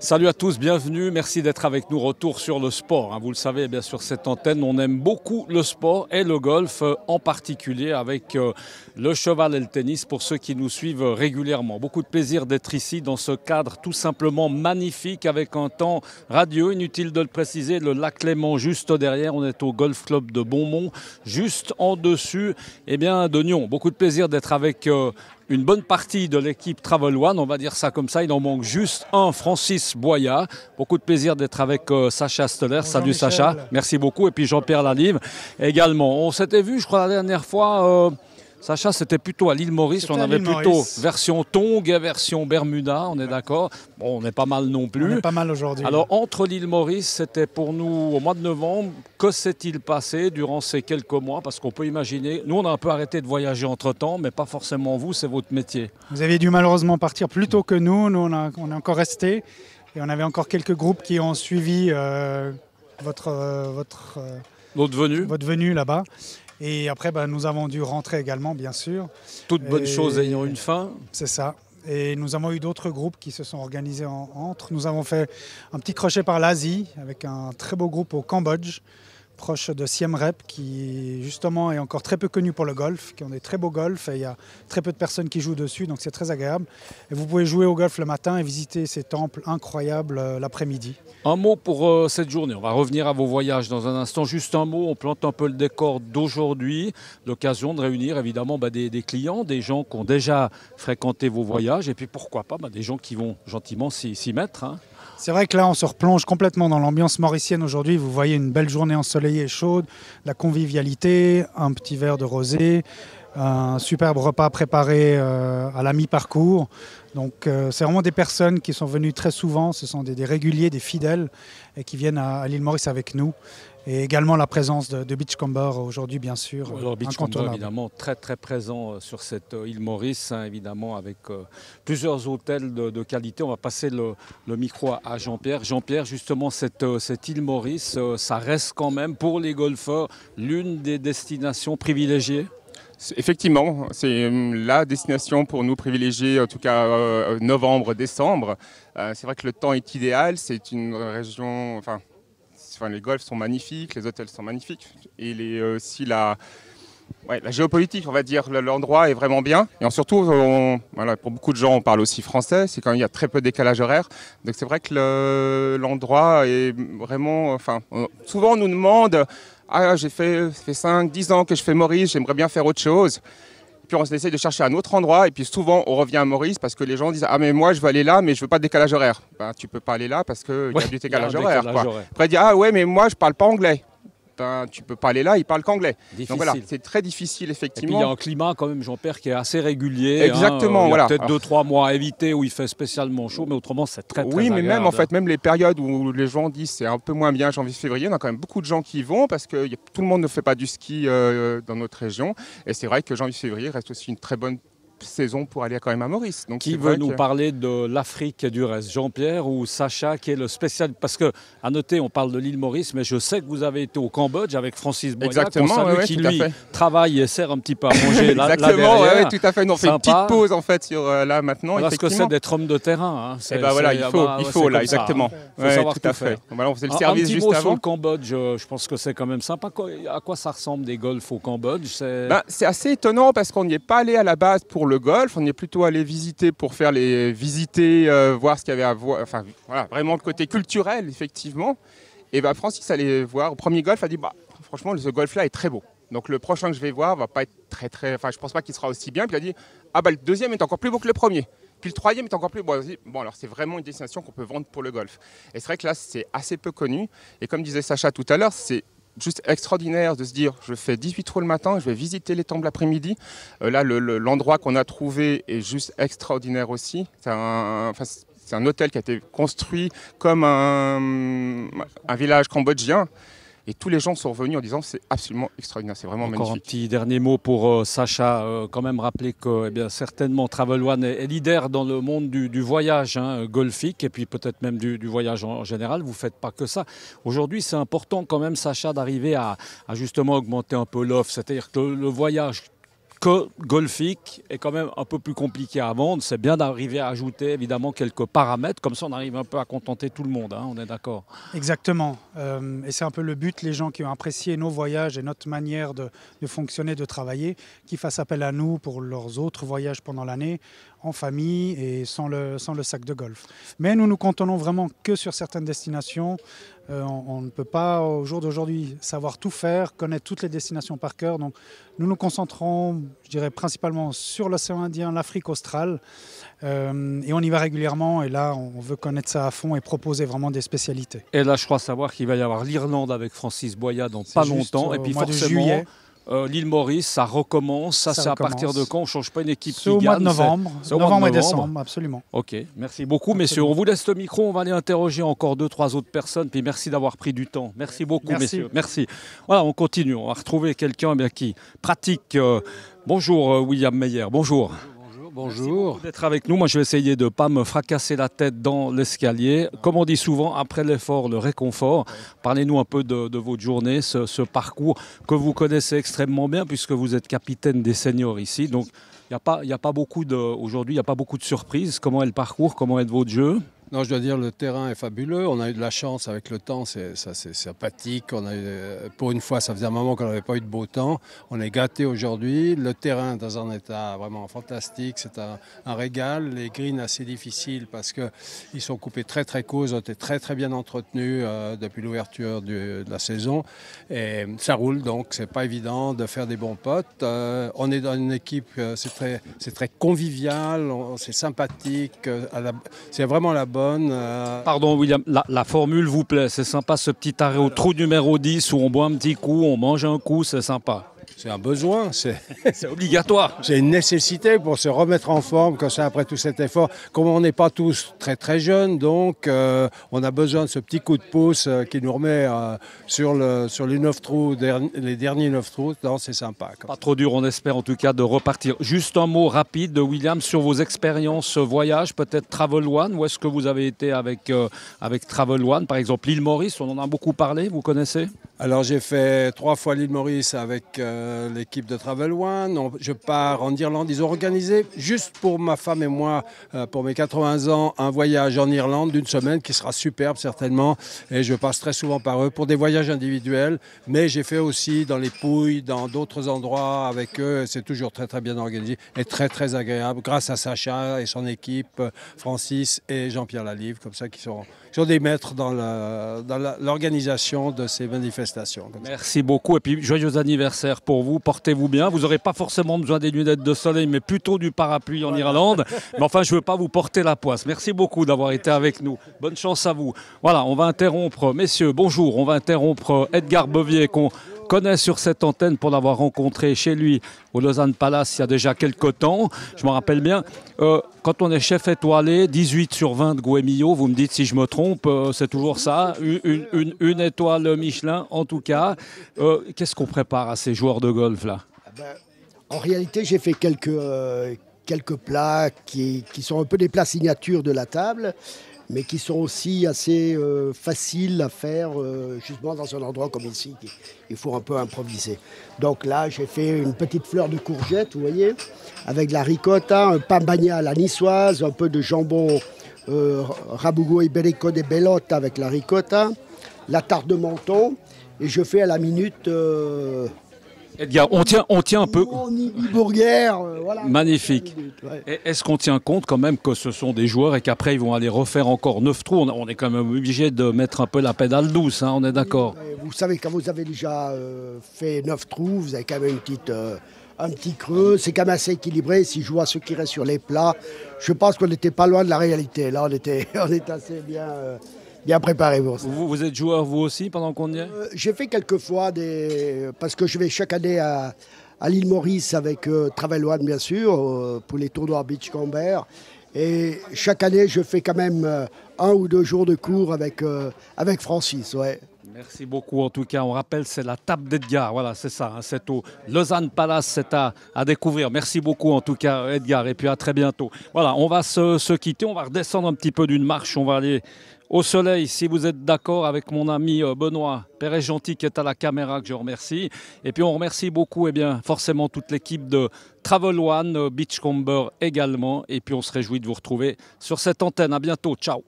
Salut à tous, bienvenue, merci d'être avec nous. Retour sur le sport. Vous le savez, bien sûr, cette antenne, on aime beaucoup le sport et le golf en particulier avec le cheval et le tennis pour ceux qui nous suivent régulièrement. Beaucoup de plaisir d'être ici dans ce cadre tout simplement magnifique avec un temps radieux. Inutile de le préciser, le lac Léman juste derrière. On est au Golf Club de Beaumont, juste en dessus de Nyon. Beaucoup de plaisir d'être avec une bonne partie de l'équipe Travel One, on va dire ça comme ça. Il en manque juste un, Francis Boya. Beaucoup de plaisir d'être avec Sacha Steller. Bonjour Salut Michel. Sacha, merci beaucoup. Et puis Jean-Pierre Lalive également. On s'était vu, je crois, la dernière fois. Sacha, c'était plutôt à l'île Maurice. On avait plutôt version Tongue et version Bermuda, on est d'accord. Bon, on est pas mal non plus. On est pas mal aujourd'hui. Alors, entre l'île Maurice, c'était pour nous au mois de novembre. Que s'est-il passé durant ces quelques mois? Parce qu'on peut imaginer, nous, on a un peu arrêté de voyager entre-temps, mais pas forcément vous, c'est votre métier. Vous avez dû malheureusement partir plus tôt que nous. Nous, on est encore restés. Et on avait encore quelques groupes qui ont suivi votre venue là-bas. Et après, nous avons dû rentrer également, bien sûr. Toute bonne chose ayant une fin. C'est ça. Et nous avons eu d'autres groupes qui se sont organisés entre. Nous avons fait un petit crochet par l'Asie avec un très beau groupe au Cambodge, proche de Siem Reap, qui justement est encore très peu connu pour le golf, qui ont des très beaux golfs et il y a très peu de personnes qui jouent dessus, donc c'est très agréable. Et vous pouvez jouer au golf le matin et visiter ces temples incroyables l'après-midi. Un mot pour cette journée. On va revenir à vos voyages dans un instant. Juste un mot, on plante un peu le décor d'aujourd'hui. L'occasion de réunir évidemment des clients, des gens qui ont déjà fréquenté vos voyages et puis pourquoi pas des gens qui vont gentiment s'y mettre. C'est vrai que là, on se replonge complètement dans l'ambiance mauricienne aujourd'hui. Vous voyez une belle journée ensoleillée et chaude, la convivialité, un petit verre de rosé, un superbe repas préparé à la mi-parcours. Donc c'est vraiment des personnes qui sont venues très souvent, ce sont des réguliers, des fidèles et qui viennent à l'île Maurice avec nous. Et également la présence de Beachcomber aujourd'hui, bien sûr. Alors Beachcomber, évidemment, très très présent sur cette île Maurice, évidemment, avec plusieurs hôtels de qualité. On va passer le micro à Jean-Pierre. Jean-Pierre, justement, cette île Maurice, ça reste quand même, pour les golfeurs, l'une des destinations privilégiées. Effectivement, c'est la destination pour nous privilégiée, en tout cas novembre, décembre. C'est vrai que le temps est idéal, c'est une région... les golfs sont magnifiques, les hôtels sont magnifiques et aussi la géopolitique, on va dire, l'endroit est vraiment bien. Et surtout, pour beaucoup de gens, on parle aussi français, c'est quand il y a très peu de décalage horaire. Donc c'est vrai que l'endroit est vraiment... souvent on nous demande... ça fait 5-10 ans que je fais Maurice, j'aimerais bien faire autre chose. Puis on essaie de chercher un autre endroit et puis souvent on revient à Maurice parce que les gens disent « Ah mais moi je veux aller là mais je veux pas de décalage horaire ». Tu peux pas aller là parce qu'il y a du décalage horaire. Après dire « Ah ouais mais moi je parle pas anglais ». Tu peux pas aller là, ils parlent qu'anglais. Donc voilà, c'est très difficile effectivement. Et puis il y a un climat quand même, Jean-Pierre, qui est assez régulier. Exactement, il y a peut-être 2-3 mois à éviter où il fait spécialement chaud, mais autrement c'est très Oui, mais agréable. même les périodes où les gens disent c'est un peu moins bien, janvier-février, on a quand même beaucoup de gens qui y vont parce que tout le monde ne fait pas du ski dans notre région. Et c'est vrai que janvier-février reste aussi une très bonne saison pour aller quand même à Maurice. Donc qui veut nous parler de l'Afrique et du reste, Jean-Pierre ou Sacha, qui est le spécial? Parce que, à noter, on parle de l'île Maurice, mais je sais que vous avez été au Cambodge avec Francis Boya, qui lui travaille et sert un petit peu à manger là Exactement, derrière. Tout à fait. On fait une petite pause en fait sur là maintenant. Voilà ce que c'est d'être homme de terrain. Il faut là, exactement. Il faut savoir tout faire. Voilà, on faisait le service juste avant. Sur le Cambodge, je pense que c'est quand même sympa. À quoi ça ressemble des golfs au Cambodge? C'est assez étonnant parce qu'on n'y est pas allé à la base pour le golf, on y est plutôt aller visiter pour faire voir ce qu'il y avait à voir, vraiment le côté culturel effectivement. Et Francis allait voir au premier golf, a dit franchement ce golf là est très beau. Donc le prochain que je vais voir va pas être très je pense pas qu'il sera aussi bien. Puis il a dit le deuxième est encore plus beau que le premier. Puis le troisième est encore plus beau. Alors c'est vraiment une destination qu'on peut vendre pour le golf. Et c'est vrai que là c'est assez peu connu. Et comme disait Sacha tout à l'heure, c'est juste extraordinaire de se dire je fais 18 trous le matin, je vais visiter les temples l'après-midi. Là, l'endroit qu'on a trouvé est juste extraordinaire aussi. C'est un hôtel qui a été construit comme un village cambodgien. Et tous les gens sont revenus en disant c'est absolument extraordinaire, c'est vraiment magnifique. Encore un petit dernier mot pour Sacha, quand même rappeler que certainement Travel One est leader dans le monde du voyage golfique et puis peut-être même du voyage en général. Vous ne faites pas que ça. Aujourd'hui, c'est important quand même, Sacha, d'arriver à justement augmenter un peu l'offre. C'est-à-dire que le voyage que golfique est quand même un peu plus compliqué à vendre. C'est bien d'arriver à ajouter évidemment quelques paramètres, comme ça on arrive un peu à contenter tout le monde, hein, on est d'accord. Exactement. Et c'est un peu le but, les gens qui ont apprécié nos voyages et notre manière de fonctionner, de travailler, qui fassent appel à nous pour leurs autres voyages pendant l'année, en famille et sans le sac de golf. Mais nous nous cantonnons vraiment que sur certaines destinations. On ne peut pas, au jour d'aujourd'hui, savoir tout faire, connaître toutes les destinations par cœur. Donc nous nous concentrons, je dirais, principalement sur l'océan Indien, l'Afrique australe. Et on y va régulièrement. Et là, on veut connaître ça à fond et proposer vraiment des spécialités. Et là, je crois savoir qu'il va y avoir l'Irlande avec Francis Boya dans pas longtemps. Et puis mois de forcément, juillet. l'île Maurice, ça recommence. Ça c'est à partir de quand? On ne change pas une équipe qui C'est au mois de gagne. novembre. C'est au mois de Novembre et novembre. décembre, absolument. Ok, merci beaucoup messieurs. On vous laisse le micro, on va aller interroger encore 2-3 autres personnes. Puis merci d'avoir pris du temps. Merci beaucoup Merci. messieurs. Merci. Voilà, on continue. On va retrouver quelqu'un qui pratique. Bonjour William Meyer, bonjour. Bonjour. D'être avec nous. Moi, je vais essayer de ne pas me fracasser la tête dans l'escalier. Comme on dit souvent, après l'effort, le réconfort. Parlez-nous un peu de votre journée, ce parcours que vous connaissez extrêmement bien puisque vous êtes capitaine des seniors ici. Donc, il n'y a pas beaucoup aujourd'hui, il n'y a pas beaucoup de surprises. Comment est le parcours? Comment est votre jeu? Non, je dois dire, le terrain est fabuleux. On a eu de la chance avec le temps, c'est sympathique. Pour une fois, ça faisait un moment qu'on n'avait pas eu de beau temps. On est gâtés aujourd'hui. Le terrain est dans un état vraiment fantastique. C'est un régal. Les greens assez difficiles parce qu'ils sont coupés très très courts. Ils ont été très très bien entretenus depuis l'ouverture de la saison. Et ça roule, donc c'est pas évident de faire des bons potes. On est dans une équipe, c'est très convivial, c'est sympathique. C'est vraiment la bonne. Pardon William, la formule vous plaît, c'est sympa ce petit arrêt au trou numéro 10 où on boit un petit coup, on mange un coup, c'est sympa. C'est un besoin, c'est obligatoire. C'est une nécessité pour se remettre en forme comme ça après tout cet effort. Comme on n'est pas tous très très jeunes, donc on a besoin de ce petit coup de pouce qui nous remet sur les 9 trous, les derniers 9 trous. C'est sympa. Pas trop dur, on espère en tout cas de repartir. Juste un mot rapide de William sur vos expériences voyage, peut-être Travel One. Où est-ce que vous avez été avec Travel One? Par exemple, l'île Maurice, on en a beaucoup parlé, vous connaissez? Alors j'ai fait 3 fois l'île Maurice avec l'équipe de Travel One. Je pars en Irlande. Ils ont organisé, juste pour ma femme et moi, pour mes 80 ans, un voyage en Irlande d'une semaine qui sera superbe certainement. Et je passe très souvent par eux pour des voyages individuels. Mais j'ai fait aussi dans les Pouilles, dans d'autres endroits avec eux. C'est toujours très très bien organisé et très très agréable. Grâce à Sacha et son équipe, Francis et Jean-Pierre Lalive, comme ça, qui sont des maîtres dans l'organisation de ces manifestations. Merci beaucoup et puis joyeux anniversaire pour vous. Portez-vous bien. Vous n'aurez pas forcément besoin des lunettes de soleil, mais plutôt du parapluie en Irlande. Mais enfin, je ne veux pas vous porter la poisse. Merci beaucoup d'avoir été avec nous. Bonne chance à vous. Voilà, on va interrompre, messieurs, bonjour. On va interrompre Edgar Bovier qu'on connaît sur cette antenne pour l'avoir rencontré chez lui au Lausanne Palace il y a déjà quelques temps. Je me rappelle bien. Quand on est chef étoilé, 18 sur 20 de Goemio, vous me dites si je me trompe, c'est toujours ça, une étoile Michelin en tout cas. Qu'est-ce qu'on prépare à ces joueurs de golf là? En réalité, j'ai fait quelques plats qui sont un peu des plats signatures de la table, mais qui sont aussi assez faciles à faire justement dans un endroit comme ici. Il faut un peu improviser. Donc là, j'ai fait une petite fleur de courgette, vous voyez, avec de la ricotta, un pain bagna à la niçoise, un peu de jambon rabugo iberico de bellotta avec la ricotta, la tarte de menton, et je fais à la minute... Edgar, on tient un peu. Burger, voilà. Magnifique. Ouais. Est-ce qu'on tient compte quand même que ce sont des joueurs et qu'après ils vont aller refaire encore 9 trous? On est quand même obligé de mettre un peu la pédale douce, hein, on est d'accord. Vous savez, quand vous avez déjà fait 9 trous, vous avez quand même un petit creux. C'est quand même assez équilibré. Si je vois ceux qui restent sur les plats, je pense qu'on n'était pas loin de la réalité. Là, on était assez bien préparé pour ça. Vous êtes joueur vous aussi pendant qu'on y est? J'ai fait quelques fois parce que je vais chaque année à l'île Maurice avec Travel One bien sûr pour les tournois Beachcomber et chaque année je fais quand même 1 ou 2 jours de cours avec Francis. Ouais. Merci beaucoup en tout cas. On rappelle, c'est la table d'Edgar. Voilà, c'est ça. C'est au Lausanne Palace. C'est à découvrir. Merci beaucoup en tout cas, Edgar. Et puis à très bientôt. Voilà, on va se quitter. On va redescendre un petit peu d'une marche. On va aller au soleil, si vous êtes d'accord, avec mon ami Benoît Perret-Gentil qui est à la caméra, que je remercie. Et puis on remercie beaucoup, forcément toute l'équipe de Travel One, Beachcomber également. Et puis on se réjouit de vous retrouver sur cette antenne. À bientôt. Ciao.